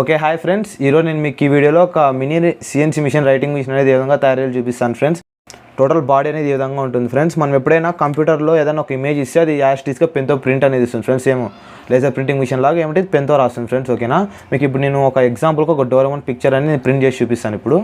Okay hi friends, ఈరోజు నేను మీకు ఈ వీడియోలో ఒక mini CNC machine writing machine అనేది ఏ విధంగా తయారు చేయాలో చూపిస్తాను ఫ్రెండ్స్. టోటల్ బాడీ అనేది ఈ విధంగా ఉంటుంది ఫ్రెండ్స్. మనం ఎప్పుడైనా కంప్యూటర్లో ఏదైనా ఒక ఇమేజ్ ఇస్తే అది యాస్టీస్గా పెన్తో ప్రింట్ అనేది ఇస్తుంది ఫ్రెండ్స్. ఏమో లేజర్ ప్రింటింగ్ మిషన్ లాగా ఏమంటే పెన్తో రాస్తుంది ఫ్రెండ్స్. ఓకేనా, మీకు ఇప్పుడు నేను ఒక ఎగ్జాంపుల్కి ఒక డోరేమోన్ పిక్చర్ అనేది ప్రింట్ చేసి చూపిస్తాను. ఇప్పుడు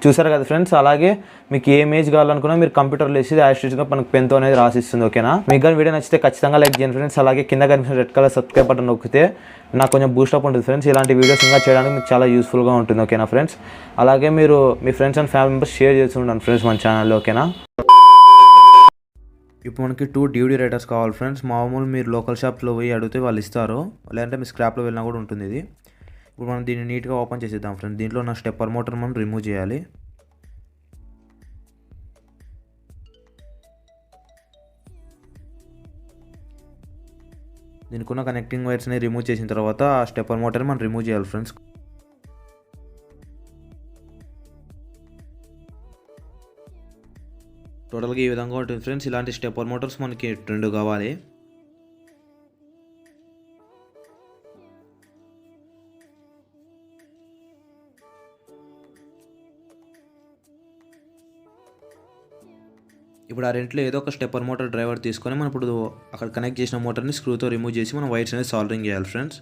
చూసారు కదా ఫ్రెండ్స్, అలాగే మీకు ఏ ఇమేజ్ కావాలనుకున్నా మీరు కంప్యూటర్లో వేసి యాస్టీస్గా మనకు పెన్తో అనేది రాసిస్తుంది. ఓకేనా, మీకు కానీ వీడియో నచ్చితే ఖచ్చితంగా లైక్ చేయండి ఫ్రెండ్స్. అలాగే కింద కనిపించిన రెడ్ కలర్ సబ్స్క్రైబ్ బటన్ నొక్కితే నాకు కొంచెం బూస్టప్ ఉంటుంది ఫ్రెండ్స్. ఇలాంటి వీడియోస్ ఇంకా చేయడానికి మీకు చాలా యూస్ఫుల్గా ఉంటుంది. ఓకేనా ఫ్రెండ్స్, అలాగే మీరు మీ friends and family members share చేసి ఉండండి ఫ్రెండ్స్ మన ఛానల్లో. ఓకేనా, ఇప్పుడు మనకి 2 DVD రైటర్స్ కావాలి ఫ్రెండ్స్. మామూలు మీరు లోకల్ షాప్లో పోయి అడిగితే వాళ్ళు ఇస్తారు, లేదంటే మీ స్క్రాప్లో వెళ్ళినా కూడా ఉంటుంది ఇది. ఇప్పుడు మనం దీన్ని నీట్గా ఓపెన్ చేసేద్దాం ఫ్రెండ్స్. దీంట్లో ఉన్న స్టెప్పర్ మోటార్ మనం రిమూవ్ చేయాలి. దీనికి ఉన్న కనెక్టింగ్ వైర్స్ని రిమూవ్ చేసిన తర్వాత ఆ స్టెప్పర్ మోటార్ని మనం రిమూవ్ చేయాలి ఫ్రెండ్స్. టోటల్గా ఈ విధంగా ఉంటుంది ఫ్రెండ్స్. ఇలాంటి స్టెప్పర్ మోటార్స్ మనకి 2 కావాలి. ఇప్పుడు ఆ రెంట్లో ఏదో ఒక స్టెప్పర్ మోటార్ డ్రైవర్ తీసుకొని మనం ఇప్పుడు అక్కడ కనెక్ట్ చేసిన మోటార్ని స్క్రూతో రిమూవ్ చేసి మనం వైర్స్ అనేది సాల్డరింగ్ చేయాలి ఫ్రెండ్స్.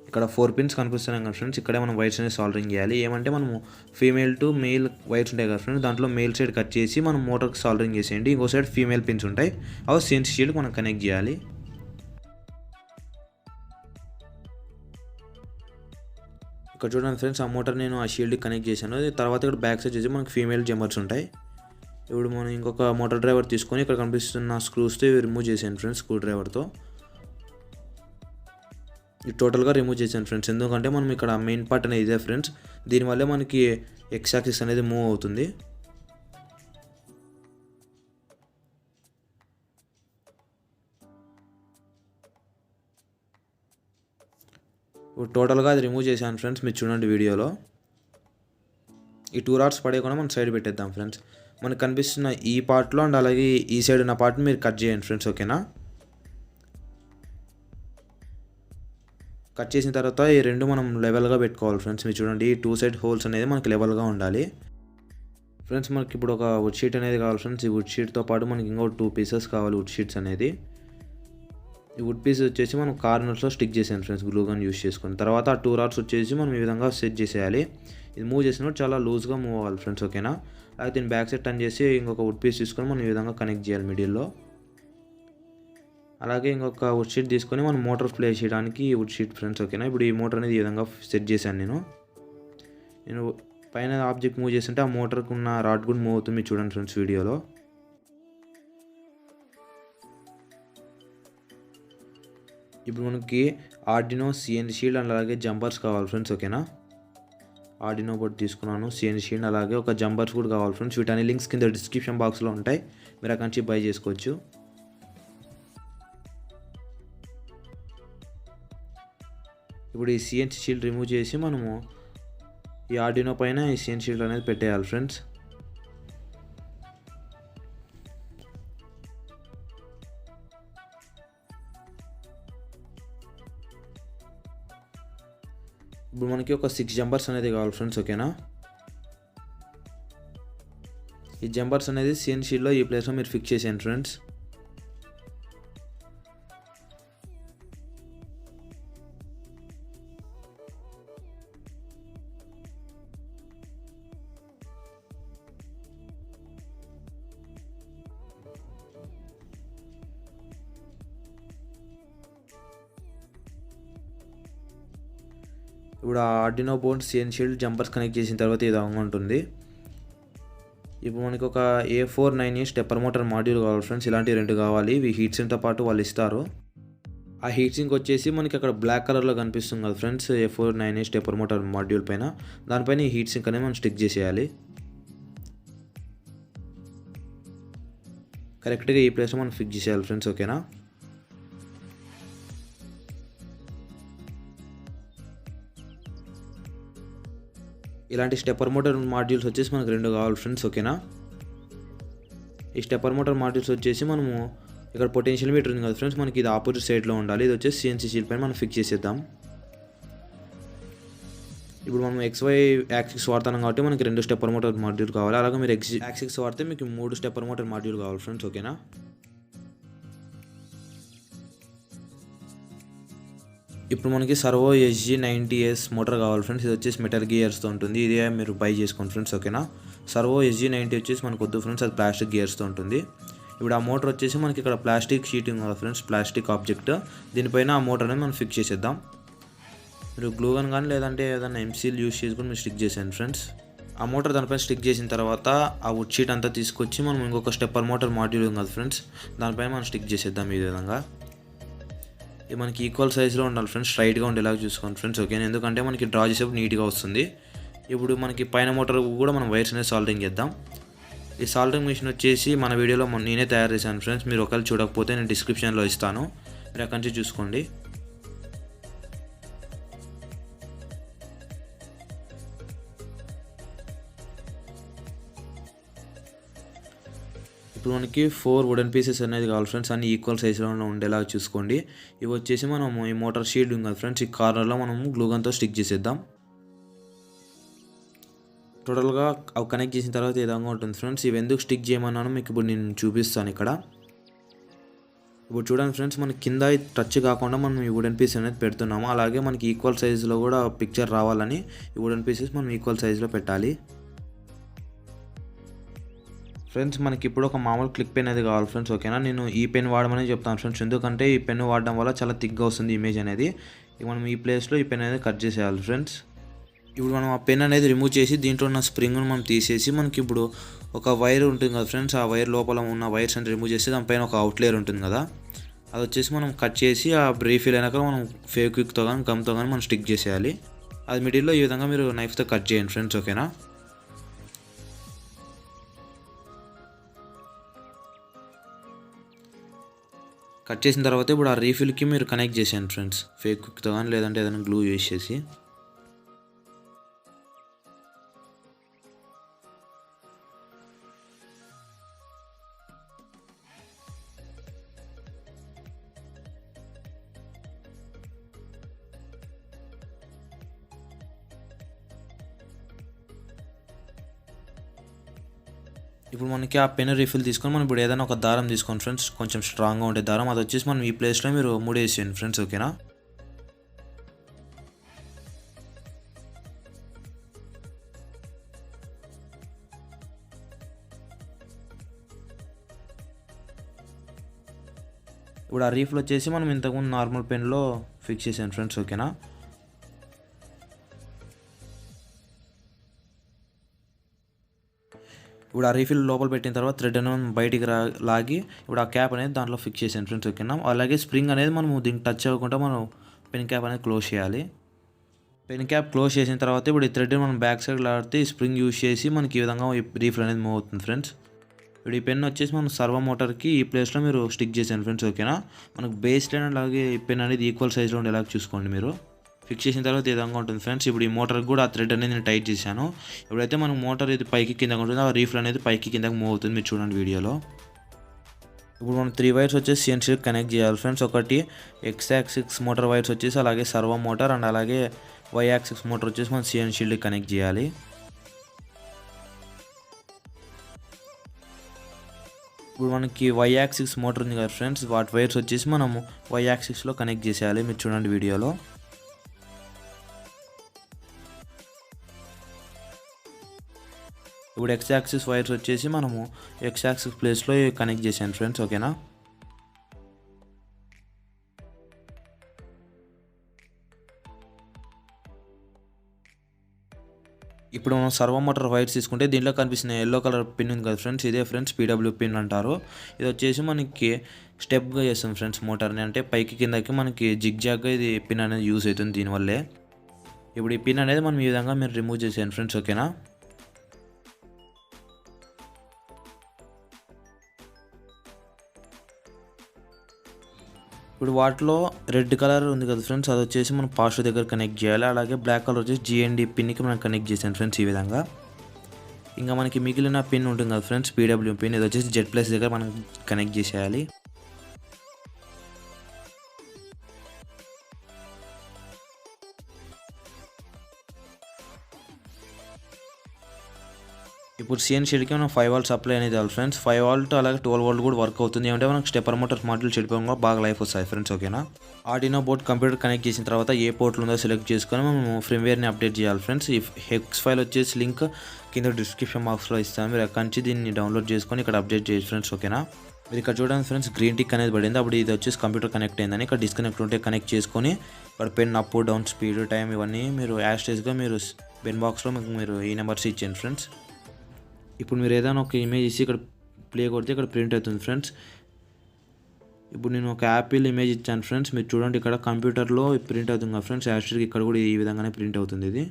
ఇక్కడ 4 పిన్స్ కనిపిస్తున్నాయి కదా ఫ్రెండ్స్, ఇక్కడే మనం వైర్స్ అనేది సాల్డరింగ్ చేయాలి. ఏమంటే మనము ఫీమేల్ టు మేల్ వైర్స్ ఉంటాయి కదా ఫ్రెండ్స్, దాంట్లో మేల్ సైడ్ కట్ చేసి మనం మోటార్కి సాల్డరింగ్ చేసేయండి. ఇంకో సైడ్ ఫీమేల్ పిన్స్ ఉంటాయి, అవి సిఎన్సి షీల్డ్ మనం కనెక్ట్ చేయాలి. ఇక్కడ చూడండి ఫ్రెండ్స్, ఆ మోటార్ నేను ఆ షీల్డ్కి కనెక్ట్ చేశాను. తర్వాత ఇక్కడ బ్యాక్ సైడ్ చేసి మనకి ఫీమేల్ జంబర్స్ ఉంటాయి. ఇప్పుడు మనం ఇంకొక మోటార్ డ్రైవర్ తీసుకొని ఇక్కడ కనిపిస్తున్న స్క్రూస్తో రిమూవ్ చేసాను ఫ్రెండ్స్, స్క్రూ డ్రైవర్తో. ఇది టోటల్గా రిమూవ్ చేశాను ఫ్రెండ్స్, ఎందుకంటే మనం ఇక్కడ మెయిన్ పార్ట్ అనేది ఇదే ఫ్రెండ్స్. దీనివల్లే మనకి ఎక్స్ యాక్సిస్ అనేది మూవ్ అవుతుంది. టోటల్గా అది రిమూవ్ చేశాను ఫ్రెండ్స్, మీరు చూడండి వీడియోలో. ఈ 2 రాడ్స్ పడేయకుండా మనం సైడ్ పెట్టేద్దాం ఫ్రెండ్స్. మనకు కనిపిస్తున్న ఈ పార్ట్లో అండ్ అలాగే ఈ సైడ్ ఉన్న పార్ట్ని మీరు కట్ చేయండి ఫ్రెండ్స్. ఓకేనా, కట్ చేసిన తర్వాత ఈ 2 మనం లెవెల్గా పెట్టుకోవాలి ఫ్రెండ్స్. మీరు చూడండి, ఈ 2 సైడ్ హోల్స్ అనేది మనకి లెవెల్గా ఉండాలి ఫ్రెండ్స్. మనకి ఇప్పుడు ఒక వుడ్ షీట్ అనేది కావాలి ఫ్రెండ్స్. ఈ వుడ్ షీట్తో పాటు మనకి ఇంకో 2 పీసెస్ కావాలి వుడ్ షీట్స్ అనేది. ఈ వుడ్ పీస్ వచ్చేసి మనం కార్నర్స్లో స్టిక్ చేసాను ఫ్రెండ్స్, గ్లూ గన్ యూస్ చేసుకొని. తర్వాత ఆ 2 రాడ్స్ వచ్చేసి మనం ఈ విధంగా సెట్ చేసేయాలి. ఇది మూవ్ చేసినప్పుడు చాలా లూజ్గా మూవ్ అవ్వాలి ఫ్రెండ్స్. ఓకేనా, అయితే దీన్ని బ్యాక్ సైడ్ టర్న్ చేసి ఇంకొక వుడ్ పీస్ తీసుకొని మనం ఈ విధంగా కనెక్ట్ చేయాలి మిడిల్లో. అలాగే ఇంకొక వుడ్ షీట్ తీసుకొని మనం మోటార్ ప్లేస్ చేయడానికి ఈ వుడ్ షీట్ ఫ్రెండ్స్. ఓకేనా, ఇప్పుడు ఈ మోటార్ అనేది ఈ విధంగా సెట్ చేశాను నేను పైన ఆబ్జెక్ట్ మూవ్ చేస్తుంటే ఆ మోటార్కి ఉన్న రాడ్ కూడా మూవ్ అవుతుంది, చూడండి ఫ్రెండ్స్ వీడియోలో. ఇప్పుడు మనకి ఆర్డినో సిఎన్సి షీల్డ్ అండ్ అలాగే జంపర్స్ కావాలి ఫ్రెండ్స్. ఓకేనా, ఆర్డినో బోర్డ్ తీసుకున్నాను, సిఎన్సి షీల్డ్ అలాగే ఒక జంపర్స్ కూడా కావాలి ఫ్రెండ్స్. వీటన్ని లింక్స్ కింద డిస్క్రిప్షన్ బాక్స్లో ఉంటాయి, మీరు అక్కడి నుంచి బై చేసుకోవచ్చు. ఇప్పుడు ఈ సిఎన్సి షీల్డ్ రిమూవ్ చేసి మనము ఈ ఆర్డినో పైన ఈ సిఎన్సి షీల్డ్ అనేది పెట్టేయాలి ఫ్రెండ్స్. ఇప్పుడు మనకి ఒక 6 జంపర్స్ అనేది కావాలి ఫ్రెండ్స్. ఓకేనా, ఈ జంపర్స్ అనేది సిఎన్సి షీల్డ్లో ఈ ప్లేస్లో మీరు ఫిక్స్ చేసేయండి ఫ్రెండ్స్. ఇప్పుడు ఆ Arduino board CNC shield jumpers connect చేసిన తర్వాత ఈ విధంగా ఉంటుంది. ఇప్పుడు మనకి ఒక A49 స్టెప్పర్ మోటార్ మాడ్యూల్ కావాలి ఫ్రెండ్స్. ఇలాంటి 2 కావాలి, ఇవి హీట్ సిన్తో పాటు వాళ్ళు ఇస్తారు. ఆ హీట్ సింక్ వచ్చేసి మనకి అక్కడ బ్లాక్ కలర్లో కనిపిస్తుంది కదా friends, A498 stepper motor module పైన, దానిపైన ఈ హీట్ సింక్ అనేది మనం స్టిక్ చేసేయాలి. కరెక్ట్గా ఈ ప్లేస్లో మనం ఫిక్స్ చేసేయాలి ఫ్రెండ్స్. ఓకేనా. ఇలాంటి స్టెప్పర్ మోటార్ మాడ్యూల్స్ వచ్చేసి మనకు 2 కావాలి ఫ్రెండ్స్. ఓకేనా. ఈ స్టెప్పర్ మోటార్ మాడ్యూల్స్ వచ్చేసి మనము ఇక్కడ పొటెన్షియల్ మీటర్ ఉంది కదా ఫ్రెండ్స్, మనకి ఇది ఆపోజిట్ సైడ్లో ఉండాలి. ఇది వచ్చేసి CNC షీల్డ్ పైన మనం ఫిక్స్ చేసేద్దాం. ఇప్పుడు మనం XY యాక్సిస్ వాడుతున్నాం కాబట్టి మనకి 2 స్టెప్పర్ మోటార్ మాడ్యూల్ కావాలి. అలాగే మీరు X యాక్సిస్ వాడితే మీకు 3 స్టెప్పర్ మోటార్ మాడ్యూల్ కావాలి ఫ్రెండ్స్. ఓకేనా. ఇప్పుడు మనకి సర్వో SG90S మోటార్ కావాలి ఫ్రెండ్స్. ఇది వచ్చేసి మెటల్ గియర్స్తో ఉంటుంది. ఇదే మీరు బై చేసుకోండి ఫ్రెండ్స్. ఓకేనా. సర్వో SG90 వచ్చేసి మనకు వద్దు ఫ్రెండ్స్, అది ప్లాస్టిక్ గియర్స్తో ఉంటుంది. ఇప్పుడు ఆ మోటార్ వచ్చేసి మనకి ఇక్కడ ప్లాస్టిక్ షీట్ ఉంది కదా ఫ్రెండ్స్, ప్లాస్టిక్ ఆబ్జెక్ట్, దీనిపైన ఆ మోటార్ అనేది మనం ఫిక్స్ చేసేద్దాం. మీరు గ్లూ గన్ కానీ లేదంటే ఏదైనా MCL యూస్ చేసుకొని మీరు స్టిక్ చేసేయండి ఫ్రెండ్స్. ఆ మోటార్ దానిపైన స్టిక్ చేసిన తర్వాత ఆ వుడ్ షీట్ అంతా తీసుకొచ్చి మనం ఇంకొక స్టెప్పర్ మోటార్ మాడ్యూల్ ఉంది కదా ఫ్రెండ్స్, దానిపైన మనం స్టిక్ చేసేద్దాం ఈ విధంగా. ఇది మనకి ఈక్వల్ సైజ్లో ఉండాలి ఫ్రెండ్స్, స్ట్రైట్గా ఉండేలాగా చూసుకోండి ఫ్రెండ్స్. ఓకే. ఎందుకంటే మనకి డ్రా చేసేప్పుడు నీట్గా వస్తుంది. ఇప్పుడు మనకి పైన మోటార్ కూడా మనం వైర్స్ అనేది సాల్డరింగ్ చేద్దాం. ఈ సాల్డరింగ్ మిషన్ వచ్చేసి మన వీడియోలో నేనే తయారు చేశాను ఫ్రెండ్స్. మీరు ఒకవేళ చూడకపోతే నేను డిస్క్రిప్షన్లో ఇస్తాను, మీరు అక్కడి నుంచి చూసుకోండి. ఇప్పుడు మనకి 4 వుడెన్ పీసెస్ అనేది కావాలి ఫ్రెండ్స్, అన్ని ఈక్వల్ సైజ్లో ఉండేలాగా చూసుకోండి. ఇవి వచ్చేసి మనము ఈ మోటార్ షీల్డ్ ఉంది కదా ఫ్రెండ్స్, ఈ కార్నర్లో మనము గ్లూగన్తో స్టిక్ చేసేద్దాం. టోటల్గా అవి కనెక్ట్ చేసిన తర్వాత ఈ విధంగా ఉంటుంది ఫ్రెండ్స్. ఇవి ఎందుకు స్టిక్ చేయమన్నాను మీకు ఇప్పుడు నేను చూపిస్తాను ఇక్కడ. ఇప్పుడు చూడండి ఫ్రెండ్స్, మనకి కింద టచ్ కాకుండా మనం ఈ వుడెన్ పీస్ అనేది పెడుతున్నాము. అలాగే మనకి ఈక్వల్ సైజులో కూడా పిక్చర్ రావాలని ఈ వుడెన్ పీసెస్ మనం ఈక్వల్ సైజులో పెట్టాలి ఫ్రెండ్స్. మనకి ఇప్పుడు ఒక మామూలు క్లిక్ పెన్ అనేది కావాలి ఫ్రెండ్స్. ఓకేనా. నేను ఈ పెన్ వాడమని చెప్తాను ఫ్రెండ్స్, ఎందుకంటే ఈ పెన్ వాడడం వల్ల చాలా థిక్గా వస్తుంది ఇమేజ్ అనేది. ఇక మనం ఈ ప్లేస్లో ఈ పెన్ అనేది కట్ చేసేయాలి ఫ్రెండ్స్. ఇప్పుడు మనం ఆ పెన్ అనేది రిమూవ్ చేసి దీంట్లో ఉన్న స్ప్రింగ్ను మనం తీసేసి మనకి ఇప్పుడు ఒక వైర్ ఉంటుంది కదా ఫ్రెండ్స్, ఆ వైర్ లోపల ఉన్న వైర్స్ అని రిమూవ్ చేసి దానిపైన ఒక అవుట్లేయర్ ఉంటుంది కదా, అది వచ్చేసి మనం కట్ చేసి ఆ రీఫిల్ అయినాక మనం ఫెవిక్విక్తో కానీ గమ్తో కానీ మనం స్టిక్ చేసేయాలి. అది మిడిల్లో ఈ విధంగా మీరు నైఫ్తో కట్ చేయండి ఫ్రెండ్స్. ఓకేనా. కట్ చేసిన తర్వాత ఇప్పుడు ఆ రీఫిల్కి మీరు కనెక్ట్ చేసేయండి ఫ్రెండ్స్, ఫెవిక్విక్తో కానీ లేదంటే ఏదైనా గ్లూ యూజ్ చేసి. ఇప్పుడు మనకి ఆ పెన్ రీఫిల్ తీసుకొని మనం ఇప్పుడు ఏదైనా ఒక దారం తీసుకోండి ఫ్రెండ్స్, కొంచెం స్ట్రాంగ్గా ఉండే దారం, అది వచ్చేసి మనం ఈ ప్లేస్లో మీరు ముడేసేయండి ఫ్రెండ్స్. ఓకేనా. ఇప్పుడు ఆ రీఫిల్ వచ్చేసి మనం ఇంతకుముందు నార్మల్ పెన్లో ఫిక్స్ చేసాను ఫ్రెండ్స్. ఓకేనా. ఇప్పుడు ఆ రీఫిల్ లోపల పెట్టిన తర్వాత థ్రెడ్ అనేది బయటికి లాగి ఇప్పుడు ఆ క్యాప్ అనేది దాంట్లో ఫిక్స్ చేసాను ఫ్రెండ్స్. ఓకేనా. అలాగే స్ప్రింగ్ అనేది మనం దీనికి టచ్ అవ్వకుండా మనం పెన్ క్యాప్ అనేది క్లోజ్ చేయాలి. పెన్ క్యాప్ క్లోజ్ చేసిన తర్వాత ఇప్పుడు ఈ థ్రెడ్ మనం బ్యాక్ సైడ్ లాడితే ఈ స్ప్రింగ్ యూజ్ చేసి మనకి ఈ విధంగా రీఫిల్ అనేది మూవ్ అవుతుంది ఫ్రెండ్స్. ఇప్పుడు ఈ పెన్ వచ్చేసి మనం సర్వో మోటార్కి ఈ ప్లేస్లో మీరు స్టిక్ చేసాను ఫ్రెండ్స్. ఓకేనా. మనకు బేస్ లైన్ అలాగే ఈ పెన్ అనేది ఈక్వల్ సైజ్లో ఉండేలాగా చూసుకోండి మీరు. ఫిక్స్ చేసిన తర్వాత ఈ విధంగా ఉంటుంది ఫ్రెండ్స్. ఇప్పుడు ఈ మోటార్కి కూడా ఆ థ్రెడ్ అనేది నేను టైట్ చేశాను. ఇప్పుడైతే మనం మోటార్ ఇది పైకి కిందకి ఉంటుంది, ఆ రీఫిల్ అనేది పైకి కిందకి మూవ్ అవుతుంది, మీరు చూడండి వీడియోలో. ఇప్పుడు మనం 3 వైర్స్ వచ్చేసి CNC కనెక్ట్ చేయాలి ఫ్రెండ్స్. ఒకటి X యాక్సిస్ మోటార్ వైర్స్ వచ్చేసి అలాగే సర్వో మోటార్ అండ్ అలాగే Y యాక్సిస్ మోటార్ వచ్చేసి మనం CNC షీల్డ్కి కనెక్ట్ చేయాలి. ఇప్పుడు మనకి Y యాక్సిస్ మోటార్ ఉంది కదా ఫ్రెండ్స్, వాటి వైర్స్ వచ్చేసి మనము Y యాక్సిస్లో కనెక్ట్ చేసేయాలి, మీరు చూడండి వీడియోలో. ఇప్పుడు X యాక్సిస్ వైర్స్ వచ్చేసి మనము X యాక్సిస్ ప్లేస్లో కనెక్ట్ చేసాను ఫ్రెండ్స్. ఓకేనా. ఇప్పుడు మనం సర్వో మోటార్ వైర్స్ తీసుకుంటే దీంట్లో కనిపిస్తున్న ఎల్లో కలర్ పిన్ ఉంది కదా ఫ్రెండ్స్, ఇదే ఫ్రెండ్స్ పీడబ్ల్యూ పిన్ అంటారు. ఇది వచ్చేసి మనకి స్టెప్గా చేస్తుంది ఫ్రెండ్స్ మోటార్ని, అంటే పైకి కిందకి మనకి జిగ్జాగ్గా ఇది పిన్ అనేది యూస్ అవుతుంది దీనివల్లే. ఇప్పుడు ఈ పిన్ అనేది మనం ఈ విధంగా మీరు రిమూవ్ చేసేయండి ఫ్రెండ్స్, ఓకేనా. ఇప్పుడు వాటిలో రెడ్ కలర్ ఉంది కదా ఫ్రెండ్స్, అది వచ్చేసి మనం పాజిటివ్ దగ్గర కనెక్ట్ చేయాలి. అలాగే బ్లాక్ కలర్ వచ్చేసి GND పిన్కి మనం కనెక్ట్ చేసాను ఫ్రెండ్స్ ఈ విధంగా. ఇంకా మనకి మిగిలిన పిన్ ఉంటుంది కదా ఫ్రెండ్స్ పీడబ్ల్యూ పిన్, ఇది వచ్చేసి Z+ దగ్గర మనం కనెక్ట్ చేసేయాలి. ఇప్పుడు CN షీడ్కి మనం 5 వోల్ట్ సప్లై అనేది ఇవ్వాలి ఫ్రెండ్స్. 5 వోల్ట్ అలాగే 12 వోల్ట్ కూడా వర్క్ అవుతుంది. ఏమంటే మనకు స్టెప్పర్ మోటార్ మాడ్యూల్ చెడిపోవడం కూడా బాగా లైఫ్ వస్తాయి ఫ్రెండ్స్, ఓకేనా. ఆర్డినో బోర్డ్ కంప్యూటర్ కనెక్ట్ చేసిన తర్వాత ఏ పోర్ట్లు ఉందో సెలెక్ట్ చేసుకొని మనం ఫ్రేమ్వేర్ని అప్డేట్ చేయాలి ఫ్రెండ్స్. ఈ హెక్స్ ఫైల్ వచ్చేసి లింక్ కింద డిస్క్రిప్షన్ బాక్స్లో ఇస్తాను, మీరు అక్కడి నుంచి దీన్ని డౌన్లోడ్ చేసుకొని ఇక్కడ అప్డేట్ చేయొచ్చు ఫ్రెండ్స్, ఓకేనా. మీరు ఇక్కడ చూడండి ఫ్రెండ్స్, గ్రీన్ టిక్ అనేది పడింది. అప్పుడు ఇది వచ్చేసి కంప్యూటర్ కనెక్ట్ అయిందని. ఇక్కడ డిస్కనెక్ట్ ఉంటే కనెక్ట్ చేసుకొని ఇక్కడ pen up down speed time ఇవన్నీ మీరు యాస్టేజ్గా మీరు పెన్ బాక్స్లో మీరు ఈ నెంబర్స్ ఇచ్చేయండి ఫ్రెండ్స్. ఇప్పుడు మీరు ఏదైనా ఒక ఇమేజ్ ఇచ్చి ఇక్కడ ప్లే కొడితే ఇక్కడ ప్రింట్ అవుతుంది ఫ్రెండ్స్. ఇప్పుడు నేను ఒక యాపిల్ ఇమేజ్ ఇచ్చాను ఫ్రెండ్స్, మీరు చూడండి ఇక్కడ కంప్యూటర్లో ప్రింట్ అవుతుంది కదా ఫ్రెండ్స్, యాస్టేజ్కి ఇక్కడ కూడా ఈ విధంగానే ప్రింట్ అవుతుంది ఇది.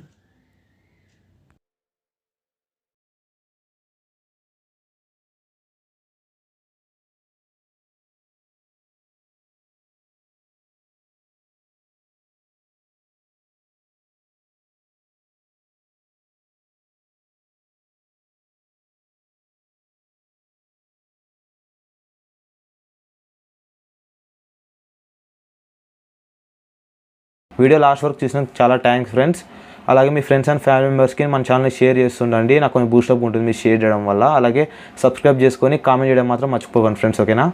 వీడియో లాస్ట్ వరకు చూసినందుకు చాలా థ్యాంక్స్ ఫ్రెండ్స్. అలాగే మీ ఫ్రెండ్స్ అండ్ ఫ్యామిలీ మెంబర్స్కి మన ఛానల్ని షేర్ చేస్తుండండి, నాకు కొంచెం బూస్టప్ ఉంటుంది మీరు షేర్ చేయడం వల్ల. అలాగే సబ్స్క్రైబ్ చేసుకొని కామెంట్ చేయడం మాత్రం మర్చిపోకండి ఫ్రెండ్స్, ఓకేనా.